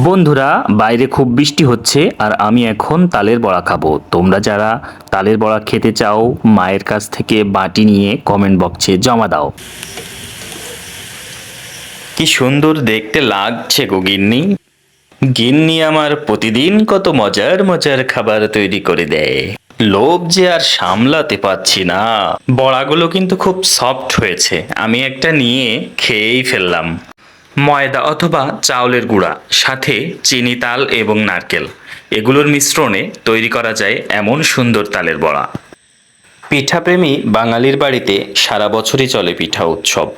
বন্ধুরা, বাইরে খুব বৃষ্টি হচ্ছে আর আমি এখন তালের বড়া খাবো। তোমরা যারা তালের বড়া খেতে চাও মায়ের কাছ থেকে বাটি নিয়ে কমেন্ট বক্সে জমা দাও। কি সুন্দর দেখতে লাগছে গো গিন্নি। গিন্নি আমার প্রতিদিন কত মজার মজার খাবার তৈরি করে দেয়। লোভ যে আর সামলাতে পারছি না। বড়াগুলো কিন্তু খুব সফট হয়েছে, আমি একটা নিয়ে খেয়েই ফেললাম। ময়দা অথবা চাউলের গুঁড়া, সাথে চিনি, তাল এবং নারকেল, এগুলোর মিশ্রণে তৈরি করা যায় এমন সুন্দর তালের বড়া। পিঠাপ্রেমী বাঙালির বাড়িতে সারা বছরই চলে পিঠা উৎসব।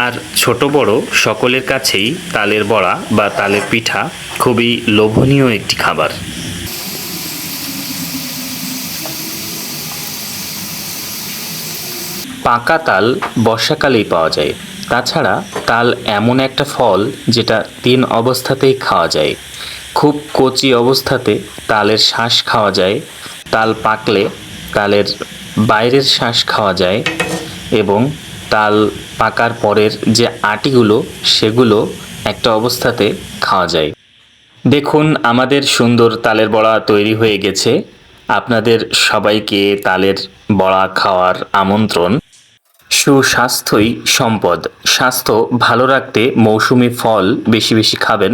আর ছোট বড় সকলের কাছেই তালের বড়া বা তালের পিঠা খুবই লোভনীয় একটি খাবার। পাকা তাল বর্ষাকালেই পাওয়া যায়। তাছাড়া তাল এমন একটা ফল যেটা 3 অবস্থাতেই খাওয়া যায়। খুব কচি অবস্থাতে তালের শাঁস খাওয়া যায়, তাল পাকলে তালের বাইরের শাঁস খাওয়া যায়, এবং তাল পাকার পরের যে আটিগুলো সেগুলো একটা অবস্থাতে খাওয়া যায়। দেখুন, আমাদের সুন্দর তালের বড়া তৈরি হয়ে গেছে। আপনাদের সবাইকে তালের বড়া খাওয়ার আমন্ত্রণ। সুস্বাস্থ্যই সম্পদ। স্বাস্থ্য ভালো রাখতে মৌসুমী ফল বেশি বেশি খাবেন।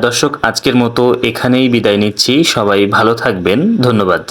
দর্শক, আজকের মতো এখানেই বিদায় নিচ্ছি। সবাই ভালো থাকবেন। ধন্যবাদ।